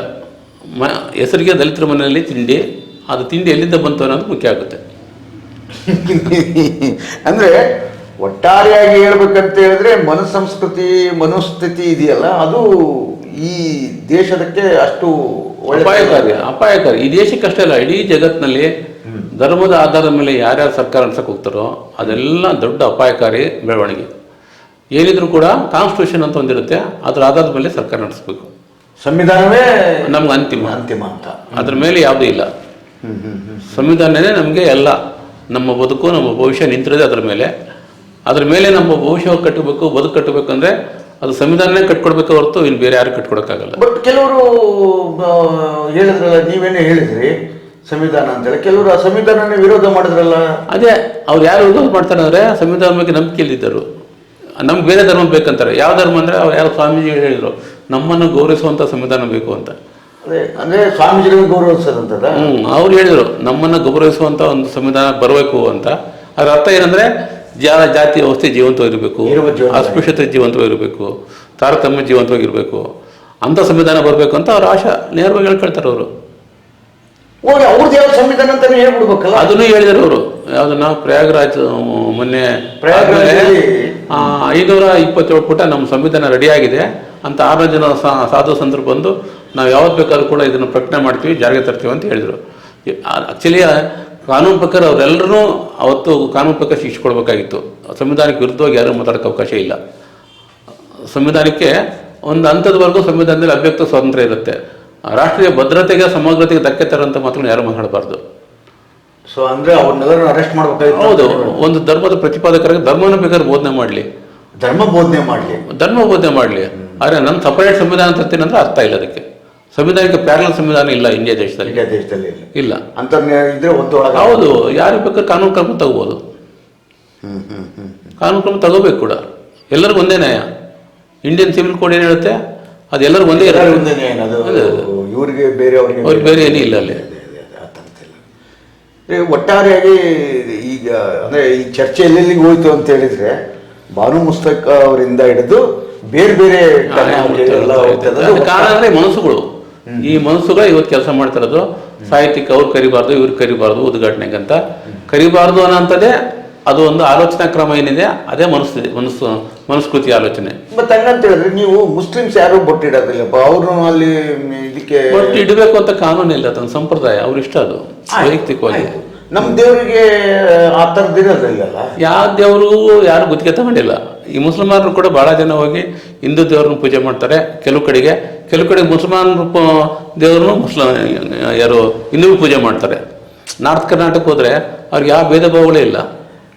ಹೆಸರಿಗೆ ದಲಿತರ ಮನೆಯಲ್ಲಿ ತಿಂಡಿ, ಅದು ತಿಂಡಿ ಎಲ್ಲಿಂದ ಬಂತು ಅನ್ನೋದು ಮುಖ್ಯ ಆಗುತ್ತೆ. ಅಂದ್ರೆ ಒಟ್ಟಾರೆಯಾಗಿ ಹೇಳ್ಬೇಕಂತ ಹೇಳಿದ್ರೆ ಮನುಸ್ಥಿತಿ ಇದೆಯಲ್ಲ, ಅದು ಈ ದೇಶದಕ್ಕೆ ಅಷ್ಟು ಅಪಾಯಕಾರಿ. ಈ ದೇಶಕ್ಕಷ್ಟೇ ಅಲ್ಲ, ಇಡೀ ಜಗತ್ತಿನಲ್ಲಿ ಧರ್ಮದ ಆಧಾರದ ಮೇಲೆ ಯಾರ್ಯಾರು ಸರ್ಕಾರ ನಡೆಸಕ್ಕೆ ಹೋಗ್ತಾರೋ ಅದೆಲ್ಲ ದೊಡ್ಡ ಅಪಾಯಕಾರಿ ಬೆಳವಣಿಗೆ. ಏನಿದ್ರು ಕೂಡ ಕಾನ್ಸ್ಟಿಟ್ಯೂಷನ್ ಅಂತ ಒಂದಿರುತ್ತೆ, ಅದರ ಆಧಾರದ ಮೇಲೆ ಸರ್ಕಾರ ನಡೆಸಬೇಕು. ಸಂವಿಧಾನವೇ ನಮ್ಗೆ ಅಂತಿಮ ಅಂತ, ಅದ್ರ ಮೇಲೆ ಯಾವುದೂ ಇಲ್ಲ. ಸಂವಿಧಾನನೇ ನಮಗೆ ಎಲ್ಲ, ನಮ್ಮ ಬದುಕು ನಮ್ಮ ಭವಿಷ್ಯ ನಿಂತಿರೋದೇ ಅದ್ರ ಮೇಲೆ ನಮ್ಮ ಭವಿಷ್ಯ ಕಟ್ಟಬೇಕು, ಬದುಕು ಕಟ್ಟಬೇಕಂದ್ರೆ ಅದು ಸಂವಿಧಾನನೇ ಕಟ್ಕೊಡ್ಬೇಕು ಹೊರತು ಇನ್ನು ಬೇರೆ ಯಾರು ಕಟ್ಕೊಡಕ್ಕಾಗಲ್ಲ. ಬಟ್ ಕೆಲವರು ಹೇಳಿದ್ರಲ್ಲ, ನೀವೇನೇ ಹೇಳಿದ್ರಿ ಸಂವಿಧಾನ ಅಂತೇಳಿ, ಕೆಲವರು ಆ ಸಂವಿಧಾನನೇ ವಿರೋಧ ಮಾಡಿದ್ರಲ್ಲ. ಅದೇ ಅವ್ರು ಯಾರು ವಿರೋಧ ಮಾಡ್ತಾರೆ ಅಂದರೆ ಸಂವಿಧಾನ ಬಗ್ಗೆ ನಂಬಿಕೆ ಇಲ್ದಿದ್ದರು. ನಮ್ಗೆ ಬೇರೆ ಧರ್ಮ ಬೇಕಂತಾರೆ. ಯಾವ ಧರ್ಮ ಅಂದರೆ ಅವ್ರು ಯಾರು ಸ್ವಾಮೀಜಿಗಳು ಹೇಳಿದ್ರು, ನಮ್ಮನ್ನು ಗೌರವಿಸುವಂಥ ಸಂವಿಧಾನ ಬೇಕು ಅಂತ. ಅದೇ ಅಂದರೆ ಸ್ವಾಮೀಜಿಗಳನ್ನು ಗೌರವಿಸೋದಂತದ. ಅವ್ರು ಹೇಳಿದರು ನಮ್ಮನ್ನು ಗೌರವಿಸುವಂಥ ಒಂದು ಸಂವಿಧಾನ ಬರಬೇಕು ಅಂತ. ಅದರ ಅರ್ಥ ಏನಂದರೆ ಜಾತಿ ವ್ಯವಸ್ಥೆ ಜೀವಂತವಾಗಿರಬೇಕು, ಅಸ್ಪೃಶ್ಯತೆ ಜೀವಂತವಾಗಿರಬೇಕು, ತಾರತಮ್ಯ ಜೀವಂತವಾಗಿರಬೇಕು, ಅಂಥ ಸಂವಿಧಾನ ಬರಬೇಕು ಅಂತ ಅವ್ರ ಆಶಾ ನೇರವಾಗಿ ಹೇಳ್ಕೊಳ್ತಾರೆ ಅವರು. ಅವ್ರದ್ದು ಯಾವ ಸಂವಿಧಾನ ಅಂತಾನೆ ಹೇಳ್ಬಿಡ್ಬೇಕಲ್ಲ. ಅದನ್ನು ಹೇಳಿದರು ಅವರು. ಯಾವುದನ್ನ ಪ್ರಯಾಗ್ರಾಜ್ ಮೊನ್ನೆ 527 ಪುಟ ನಮ್ಮ ಸಂವಿಧಾನ ರೆಡಿಯಾಗಿದೆ ಅಂತ 6 ಜನ ಸಾಧು ಸಂತರು ಬಂದು ನಾವು ಯಾವತ್ತು ಬೇಕಾದ್ರೂ ಕೂಡ ಇದನ್ನು ಪ್ರಕಟಣೆ ಮಾಡ್ತೀವಿ, ಜಾರಿಗೆ ತರ್ತೀವಿ ಅಂತ ಹೇಳಿದರು. ಆ್ಯಕ್ಚುಲಿ ಕಾನೂನು ಪ್ರಕಾರ ಅವರೆಲ್ಲರೂ ಅವತ್ತು ಕಾನೂನು ಪ್ರಕಾರ ಶಿಕ್ಷೆ ಕೊಡಬೇಕಾಗಿತ್ತು. ಸಂವಿಧಾನಕ್ಕೆ ವಿರುದ್ಧವಾಗಿ ಯಾರೂ ಮಾತಾಡೋಕ್ಕೆ ಅವಕಾಶ ಇಲ್ಲ. ಸಂವಿಧಾನಕ್ಕೆ ಒಂದು ಹಂತದವರೆಗೂ ಸಂವಿಧಾನದಲ್ಲಿ ಅಭಿವ್ಯಕ್ತ ಸ್ವಾತಂತ್ರ್ಯ ಇರುತ್ತೆ. ರಾಷ್ಟ್ರೀಯ ಭದ್ರತೆಗೆ ಸಮಗ್ರತೆಗೆ ಧಕ್ಕೆ ತರುವಂಥ ಮಾತುಗಳನ್ನ ಯಾರು ಮಾತಾಡಬಾರ್ದು. ಸೊ ಅಂದರೆ ಅವ್ರನ್ನೆಲ್ಲರೂ ಅರೆಸ್ಟ್ ಮಾಡ್ಬೇಕಾಗಿತ್ತು. ಹೌದು, ಒಂದು ಧರ್ಮದ ಪ್ರತಿಪಾದಕರಾಗಿ ಧರ್ಮನ ಬೇಕಾದ್ರೆ ಬೋಧನೆ ಮಾಡಲಿ, ಧರ್ಮ ಬೋಧನೆ ಮಾಡಲಿ. ಆದರೆ ನನ್ನ ಸಪರೇಟ್ ಸಂವಿಧಾನ ತರ್ತೀನಿ ಅಂದ್ರೆ ಅರ್ಥ ಇಲ್ಲ ಅದಕ್ಕೆ. ಸಂವಿಧಾನಕ್ಕೆ ಪ್ಯಾರಲಲ್ ಸಂವಿಧಾನ ಇಲ್ಲ ಇಂಡಿಯಾ ದೇಶದಲ್ಲಿ ಇಲ್ಲ ಅಂತ ಇದ್ರೆ ಒಂದೊಳಗೆ. ಹೌದು, ಯಾರು ಬೇಕಾದ್ರೆ ಕಾನೂನು ಕ್ರಮ ತಗೋಬೋದು. ಕಾನೂನು ಕ್ರಮ ತಗೋಬೇಕು ಕೂಡ. ಎಲ್ಲರಿಗೂ ಒಂದೇ ನ್ಯಾಯ. ಇಂಡಿಯನ್ ಸಿವಿಲ್ ಕೋಡ್ ಏನು ಹೇಳುತ್ತೆ ಅದು ಎಲ್ಲರಿಗೂ ಒಂದೇ ಒಂದೇ ನ್ಯಾಯ. ಇವ್ರಿಗೆ ಬೇರೆ ಅವ್ರಿಗೆ ಬೇರೆ ಏನೇ ಇಲ್ಲ ಅಲ್ಲಿ. ಒಟ್ಟಾರೆಯಾಗಿ ಈಗ ಅಂದರೆ ಈ ಚರ್ಚೆ ಎಲ್ಲೆಲ್ಲಿಗೆ ಹೋಯ್ತು ಅಂತ ಹೇಳಿದ್ರೆ ಬಾನು ಮುಸ್ತಕ್ ಅವರಿಂದ ಹಿಡಿದು ಬೇರೆ ಬೇರೆ ಕಾರಣ ಅಂದರೆ ಮನಸ್ಸುಗಳು. ಈ ಮನಸ್ಸುಗಳು ಇವತ್ತು ಕೆಲಸ ಮಾಡ್ತಿರೋದು. ಸಾಹಿತ್ಯಕ್ಕೆ ಅವ್ರು ಕರಿಬಾರ್ದು, ಇವ್ರು ಕರಿಬಾರ್ದು, ಉದ್ಘಾಟನೆಗೆ ಅಂತ ಕರಿಬಾರ್ದು ಅನ್ನೋಂಥದ್ದೇ ಅದು ಒಂದು ಆಲೋಚನಾ ಕ್ರಮ ಏನಿದೆ, ಅದೇ ಮನಸ್ಕೃತಿ ಆಲೋಚನೆ. ಮತ್ತೆ ಹಂಗಂತ ಹೇಳಿದ್ರೆ ನೀವು ಮುಸ್ಲಿಮ್ಸ್ ಯಾರು ಬೊಟ್ಟಿಡೋದಿಲ್ಲಪ್ಪ, ಅವರು ಅಲ್ಲಿ ಇದಕ್ಕೆ ಬೊಟ್ಟು ಇಡಬೇಕು ಅಂತ ಕಾನೂನು ಇಲ್ಲ, ಅದೊಂದು ಸಂಪ್ರದಾಯ, ಅವ್ರ ಇಷ್ಟ, ಅದು ವೈಯಕ್ತಿಕವಾಗಿ. ನಮ್ಮ ದೇವರಿಗೆ ಆ ಥರದ್ದು ಇರೋದಿಲ್ಲಲ್ಲ. ಯಾವ ದೇವ್ರಿಗೂ ಯಾರು ಗುತ್ತಿಗೆ ತಗೊಂಡಿಲ್ಲ. ಈ ಮುಸಲ್ಮಾನರು ಕೂಡ ಬಹಳ ಜನ ಹೋಗಿ ಹಿಂದೂ ದೇವ್ರನ್ನ ಪೂಜೆ ಮಾಡ್ತಾರೆ. ಕೆಲವು ಕಡೆ ಮುಸಲ್ಮಾನರು ದೇವ್ರನ್ನು ಯಾರು ಹಿಂದೂ ಪೂಜೆ ಮಾಡ್ತಾರೆ. ನಾರ್ತ್ ಕರ್ನಾಟಕ ಹೋದ್ರೆ ಅವ್ರಿಗೆ ಯಾವ ಭೇದ ಭಾವಗಳೇ ಇಲ್ಲ.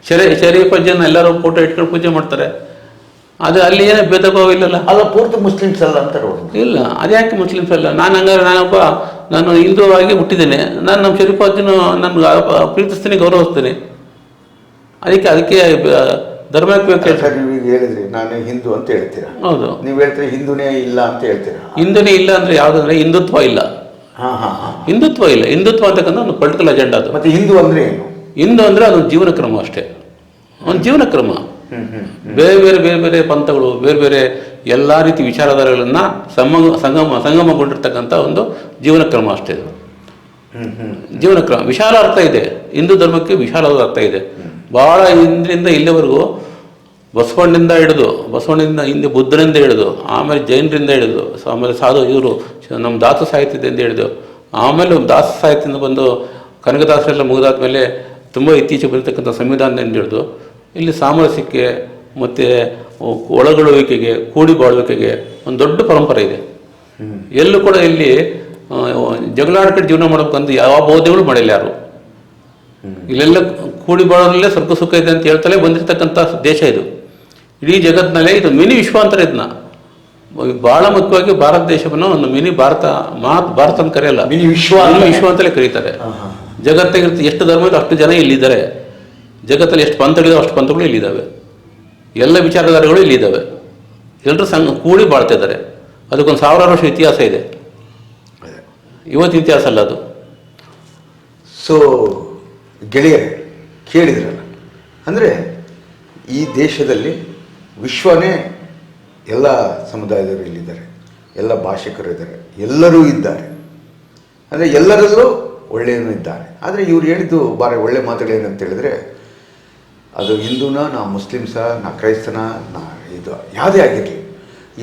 ಶರೀಫ್ ಜನ ಎಲ್ಲರೂ ಫೋಟೋ ಇಟ್ಕೊಂಡು ಪೂಜೆ ಮಾಡ್ತಾರೆ. ಅದು ಅಲ್ಲಿ ಏನೋ ಭೇದ ಭಾವ ಇಲ್ಲಲ್ಲ. ಅಲ್ಲ, ಪೂರ್ತಿ ಮುಸ್ಲಿಮ್ಸ್ ಅಲ್ಲ ಅಂತಾರೆ. ಇಲ್ಲ, ಅದ್ಯಾಕೆ ಮುಸ್ಲಿಮ್ಸ್ ಅಲ್ಲ? ನಾನು ಹಿಂದೂ ಆಗಿ ಹುಟ್ಟಿದ್ದೇನೆ. ನಾನು ನಮ್ಮ ಶರೀಫಾಜ್ಜನ ನನ್ಗೆ ಪ್ರೀತಿಸ್ತೀನಿ, ಗೌರವಿಸ್ತೀನಿ. ಅದಕ್ಕೆ ಧರ್ಮಕ್ಕೆ ನೀವು ಹೇಳಿದ್ರಿ ನಾನು ಹಿಂದೂ ಅಂತ ಹೇಳ್ತೀರಾ. ಹೌದು, ನೀವು ಹೇಳ್ತೀರಿ ಹಿಂದೂನೇ ಇಲ್ಲ ಅಂತ ಹೇಳ್ತೀರಾ. ಹಿಂದೂನೇ ಇಲ್ಲ ಅಂದ್ರೆ ಯಾವುದಂದ್ರೆ ಹಿಂದುತ್ವ ಇಲ್ಲ. ಹಿಂದುತ್ವ ಅಂತಕ್ಕಂಥ ಒಂದು ಪೊಲಿಟಿಕಲ್ ಅಜೆಂಡಾ ಅದು. ಮತ್ತೆ ಹಿಂದೂ ಅಂದ್ರೆ ಏನು? ಹಿಂದೂ ಅಂದ್ರೆ ಅದೊಂದು ಜೀವನ ಕ್ರಮ ಅಷ್ಟೇ, ಒಂದು ಜೀವನ ಕ್ರಮ. ಬೇರೆ ಬೇರೆ ಪಂಥಗಳು, ಬೇರೆ ಬೇರೆ ಎಲ್ಲ ರೀತಿ ವಿಚಾರಧಾರೆಗಳನ್ನ ಸಂಗಮಗೊಂಡಿರ್ತಕ್ಕಂಥ ಒಂದು ಜೀವನ ಕ್ರಮ ಅಷ್ಟೇ. ಜೀವನ ಕ್ರಮ ವಿಶಾಲ ಅರ್ಥ ಇದೆ. ಹಿಂದೂ ಧರ್ಮಕ್ಕೆ ವಿಶಾಲವಾದ ಅರ್ಥ ಇದೆ. ಬಹಳ ಹಿಂದಿನಿಂದ ಇಲ್ಲಿವರೆಗೂ ಬಸವಣ್ಣಿಂದ ಹಿಂದೆ ಬುದ್ಧನಿಂದ ಹಿಡಿದು, ಆಮೇಲೆ ಜೈನರಿಂದ ಹಿಡಿದು, ಆಮೇಲೆ ಇವರು ನಮ್ಮ ದಾಸ ಸಾಹಿತ್ಯದಿಂದ ಹಿಡಿದು, ಆಮೇಲೆ ದಾಸ ಸಾಹಿತ್ಯದಿಂದ ಬಂದು ಕನಕದಾಸರೆಲ್ಲ ಮುಗಿದಾದ್ಮೇಲೆ ತುಂಬ ಇತ್ತೀಚೆಗೆ ಬಂದಿರತಕ್ಕಂಥ ಸಂವಿಧಾನದಿಂದ ಹಿಡಿದು ಇಲ್ಲಿ ಸಾಮರಸ್ಯಕ್ಕೆ ಮತ್ತು ಒಳಗೊಳ್ಳುವಿಕೆಗೆ, ಕೂಡಿ ಬಾಳುವಿಕೆಗೆ ಒಂದು ದೊಡ್ಡ ಪರಂಪರೆ ಇದೆ. ಎಲ್ಲೂ ಕೂಡ ಇಲ್ಲಿ ಜಗಳಾಡ್ಕೊಂಡು ಜೀವನ ಮಾಡಬೇಕಂತ ಯಾವ ಬೋಧೆಗಳು ಮಾಡಿಲ್ಲ ಯಾರು. ಇಲ್ಲೆಲ್ಲ ಕೂಡಿ ಬಾಳೋದ್ರಲ್ಲೇ ಸ್ವಲ್ಪ ಸುಖ ಇದೆ ಅಂತ ಹೇಳ್ತಲೇ ಬಂದಿರತಕ್ಕಂಥ ದೇಶ ಇದು. ಇಡೀ ಜಗತ್ತಿನಲ್ಲೇ ಇದು ಮಿನಿ ವಿಶ್ವಾಂತರ. ಇದನ್ನ ಬಹಳ ಮುಖ್ಯವಾಗಿ ಭಾರತ ದೇಶವನ್ನು ಒಂದು ಮಿನಿ ಭಾರತ ಅಂತ ಕರೆಯಲ್ಲ, ಮಿನಿ ವಿಶ್ವ ಅಂತಲೇ ಕರೀತಾರೆ. ಜಗತ್ತಿಗೆ ಎಷ್ಟು ಧರ್ಮ ಇದೆ ಅಷ್ಟು ಜನ ಇಲ್ಲಿದ್ದಾರೆ. ಜಗತ್ತಲ್ಲಿ ಎಷ್ಟು ಪಂಥಗಳಿದಾವೆ ಅಷ್ಟು ಪಂಥಗಳು ಇಲ್ಲಿದ್ದಾವೆ. ಎಲ್ಲ ವಿಚಾರಧಾರೆಗಳು ಇಲ್ಲಿದ್ದಾವೆ. ಎಲ್ಲರೂ ಕೂಡಿ ಬಾಳ್ತಾ ಇದ್ದಾರೆ. ಅದಕ್ಕೊಂದು 1000 ವರ್ಷ ಇತಿಹಾಸ ಇದೆ. ಇವತ್ತು ಇತಿಹಾಸ ಅಲ್ಲ ಅದು. ಸೊ ಗೆಳೆಯರೇ, ಕೇಳಿದ್ರಲ್ಲ, ಅಂದರೆ ಈ ದೇಶದಲ್ಲಿ ವಿಶ್ವನೇ ಎಲ್ಲ ಸಮುದಾಯದವರು ಇಲ್ಲಿದ್ದಾರೆ, ಎಲ್ಲ ಭಾಷಿಕರು ಇದ್ದಾರೆ, ಎಲ್ಲರೂ ಇದ್ದಾರೆ. ಅಂದರೆ ಎಲ್ಲರಲ್ಲೂ ಒಳ್ಳೆಯೂ ಇದ್ದಾರೆ. ಆದರೆ ಇವ್ರು ಹೇಳಿದ್ದು ಬಾರಿ ಒಳ್ಳೆ ಮಾತುಗಳೇನಂತ ಹೇಳಿದ್ರೆ, ಅದು ಹಿಂದೂನ, ನಾ ಮುಸ್ಲಿಮ್ಸ, ನಾ ಕ್ರೈಸ್ತನ, ನಾ ಇದು ಯಾವುದೇ ಆಗಿರಲಿ,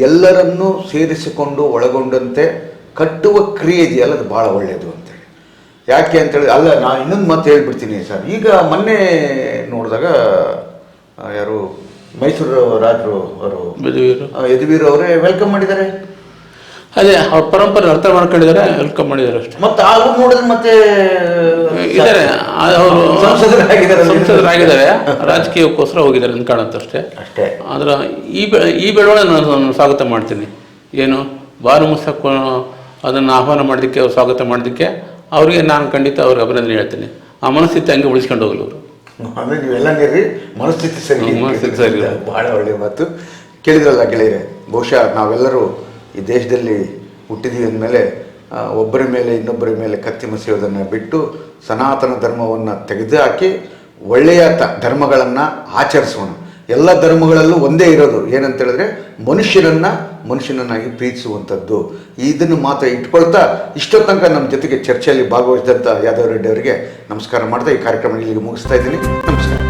ಎಲ್ಲರನ್ನೂ ಸೇರಿಸಿಕೊಂಡು ಒಳಗೊಂಡಂತೆ ಕಟ್ಟುವ ಕ್ರಿಯೆ ಇದೆಯಲ್ಲ, ಅದು ಭಾಳ ಒಳ್ಳೆಯದು ಅಂತೇಳಿ. ಯಾಕೆ ಅಂತೇಳಿ, ಅಲ್ಲ ನಾನು ಇನ್ನೊಂದು ಮಾತು ಹೇಳ್ಬಿಡ್ತೀನಿ ಸರ್. ಈಗ ಮೊನ್ನೆ ನೋಡಿದಾಗ ಯಾರು ಮೈಸೂರು ರಾಜರು ಅವರು ಯದುವೀರ್ ಅವರೇ ವೆಲ್ಕಮ್ ಮಾಡಿದ್ದಾರೆ. ಅದೇ ಅವ್ರ ಪರಂಪರೆ ಅರ್ಥ ಮಾಡ್ಕೊಂಡಿದ್ದಾರೆ, ವೆಲ್ಕಮ್ ಮಾಡಿದ್ದಾರೆ ಅಷ್ಟೇ. ಮತ್ತೆ ಅವ್ರು ನೋಡಿದ್ರೆ ಮತ್ತೆ ಇದ್ದಾರೆ, ಅವರು ಸಂಸದರಾಗಿದ್ದಾರೆ, ರಾಜಕೀಯಕ್ಕೋಸ್ಕರ ಹೋಗಿದ್ದಾರೆ ಅಂತ ಕಾಣುತ್ತಷ್ಟೇ ಅಷ್ಟೇ. ಆದ್ರೆ ಈ ಬೆಳವಣಿಗೆ ನಾನು ಸ್ವಾಗತ ಮಾಡ್ತೀನಿ. ಏನು ಬಾನು ಮುಸ್ತಕ್ ಅದನ್ನು ಆಹ್ವಾನ ಮಾಡೋದಕ್ಕೆ, ಅವ್ರು ಸ್ವಾಗತ ಮಾಡೋದಕ್ಕೆ ಅವರಿಗೆ ನಾನು ಖಂಡಿತ ಅವ್ರಿಗೆ ಅಭಿನಂದನೆ ಹೇಳ್ತೀನಿ. ಆ ಮನಸ್ಥಿತಿ ಹಂಗೆ ಉಳಿಸ್ಕೊಂಡು ಹೋಗಲು ಅವರು. ಅಂದರೆ ನೀವೆಲ್ಲ ಮನಸ್ಥಿತಿ ಸರಿ, ಭಾಳ ಒಳ್ಳೆಯ ಮಾತು ಕೇಳಿದ್ರಲ್ಲ ಗೆಳೆಯರೆ. ಬಹುಶಃ ನಾವೆಲ್ಲರೂ ಈ ದೇಶದಲ್ಲಿ ಹುಟ್ಟಿದೀವಿ ಅಂದಮೇಲೆ ಒಬ್ಬರ ಮೇಲೆ ಇನ್ನೊಬ್ಬರ ಮೇಲೆ ಕತ್ತಿ ಮಸೆಯೋದನ್ನು ಬಿಟ್ಟು ಸನಾತನ ಧರ್ಮವನ್ನು ತೆಗೆದುಹಾಕಿ ಒಳ್ಳೆಯ ಧರ್ಮಗಳನ್ನು ಆಚರಿಸೋಣ. ಎಲ್ಲ ಧರ್ಮಗಳಲ್ಲೂ ಒಂದೇ ಇರೋದು ಏನಂತ ಹೇಳಿದ್ರೆ ಮನುಷ್ಯನನ್ನಾಗಿ ಪ್ರೀತಿಸುವಂಥದ್ದು. ಇದನ್ನು ಮಾತ್ರ ಇಟ್ಕೊಳ್ತಾ ಇಷ್ಟೊತ್ತು ತನಕ ನಮ್ಮ ಜೊತೆಗೆ ಚರ್ಚೆಯಲ್ಲಿ ಭಾಗವಹಿಸಿದಂಥ ಯಾದವ್ ರೆಡ್ಡಿ ಅವರಿಗೆ ನಮಸ್ಕಾರ ಮಾಡ್ತಾ ಈ ಕಾರ್ಯಕ್ರಮ ಇಲ್ಲಿಗೆ ಮುಗಿಸ್ತಾ ಇದ್ದೀನಿ. ನಮಸ್ಕಾರ.